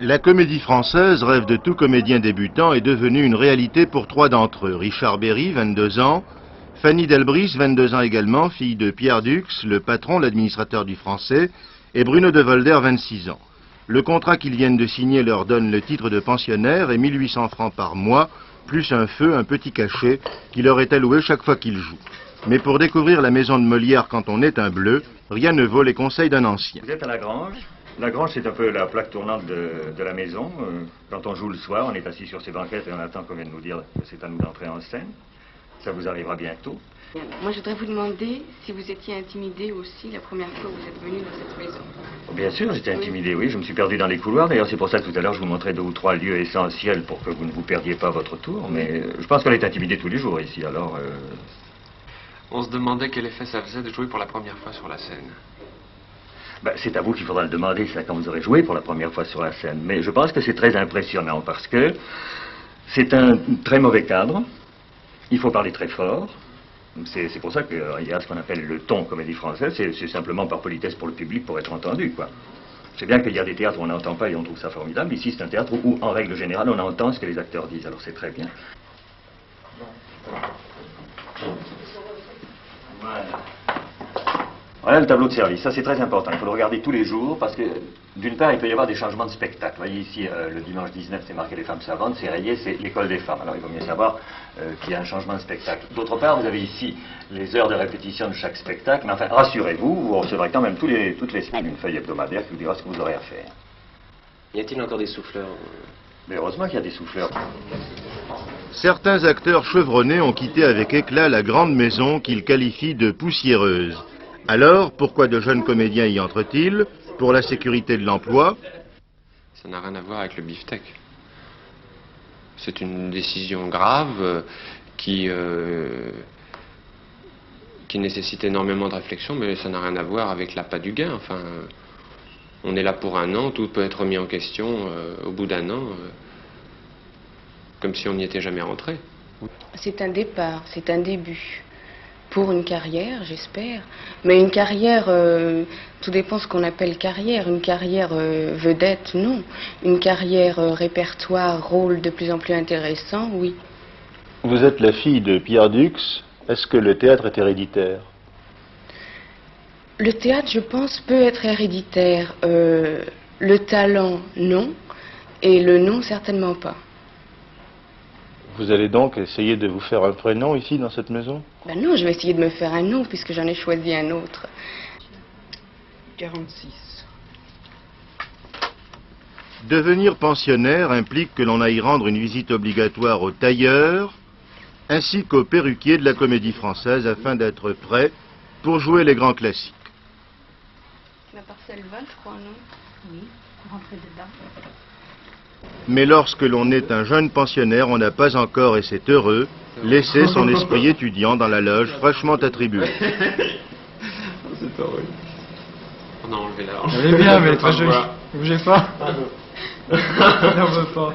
La comédie française, rêve de tout comédien débutant, est devenue une réalité pour 3 d'entre eux. Richard Berry, 22 ans, Fanny Delbris, 22 ans également, fille de Pierre Dux, le patron, l'administrateur du Français, et Bruno de Volder, 26 ans. Le contrat qu'ils viennent de signer leur donne le titre de pensionnaire et 1800 francs par mois, plus un feu, un petit cachet, qui leur est alloué chaque fois qu'ils jouent. Mais pour découvrir la maison de Molière quand on est un bleu, rien ne vaut les conseils d'un ancien. Vous êtes à la Grange. La Grange, c'est un peu la plaque tournante de la maison. Quand on joue le soir, on est assis sur ses banquettes et on attend qu'on vienne nous dire que c'est à nous d'entrer en scène. Ça vous arrivera bientôt. Moi, je voudrais vous demander si vous étiez intimidé aussi la première fois que vous êtes venu dans cette maison. Bien sûr, j'étais intimidé, oui. Je me suis perdu dans les couloirs. D'ailleurs, c'est pour ça que tout à l'heure, je vous montrais 2 ou 3 lieux essentiels pour que vous ne vous perdiez pas votre tour. Mais je pense qu'on est intimidé tous les jours ici, alors... On se demandait quel effet ça faisait de jouer pour la première fois sur la scène. Ben, c'est à vous qu'il faudra le demander, c'est quand vous aurez joué pour la première fois sur la scène. Mais je pense que c'est très impressionnant parce que c'est un très mauvais cadre. Il faut parler très fort. C'est pour ça qu'il y a ce qu'on appelle le ton comédie française. C'est simplement par politesse pour le public, pour être entendu, quoi. C'est bien qu'il y a des théâtres où on n'entend pas et on trouve ça formidable. Ici, c'est un théâtre où, en règle générale, on entend ce que les acteurs disent. Alors c'est très bien. Voilà le tableau de service, ça c'est très important, il faut le regarder tous les jours parce que d'une part il peut y avoir des changements de spectacle. Vous voyez ici le dimanche 19 c'est marqué les femmes savantes, c'est rayé, c'est l'école des femmes. Alors il vaut mieux savoir qu'il y a un changement de spectacle. D'autre part vous avez ici les heures de répétition de chaque spectacle, mais enfin rassurez-vous, vous recevrez quand même toutes les semaines une feuille hebdomadaire qui vous dira ce que vous aurez à faire. Y a-t-il encore des souffleurs? Mais heureusement qu'il y a des souffleurs. Certains acteurs chevronnés ont quitté avec éclat la grande maison qu'ils qualifient de poussiéreuse. Alors, pourquoi de jeunes comédiens y entrent-ils? Pour la sécurité de l'emploi? Ça n'a rien à voir avec le beefsteak. C'est une décision grave qui nécessite énormément de réflexion, mais ça n'a rien à voir avec l'appât du gain. Enfin, on est là pour 1 an, tout peut être remis en question au bout d'1 an, comme si on n'y était jamais rentré. C'est un départ, c'est un début. Pour une carrière, j'espère. Mais une carrière, tout dépend ce qu'on appelle carrière. Une carrière vedette, non. Une carrière répertoire, rôle de plus en plus intéressant, oui. Vous êtes la fille de Pierre Dux. Est-ce que le théâtre est héréditaire? Le théâtre, je pense, peut être héréditaire. Le talent, non. Et le nom, certainement pas. Vous allez donc essayer de vous faire un prénom ici, dans cette maison? Ben non, je vais essayer de me faire un nom, puisque j'en ai choisi un autre. 46. Devenir pensionnaire implique que l'on aille rendre une visite obligatoire au tailleur, ainsi qu'au perruquier de la comédie française, afin d'être prêt pour jouer les grands classiques. La parcelle va, je crois, non? Oui, rentrez dedans. Mais lorsque l'on est un jeune pensionnaire, on n'a pas encore, et c'est heureux, laissé son esprit étudiant dans la loge fraîchement attribuée. C'est horrible. On a enlevé la hanche. Elle est bien, mais très jolie. Bougez pas. On ne veut pas.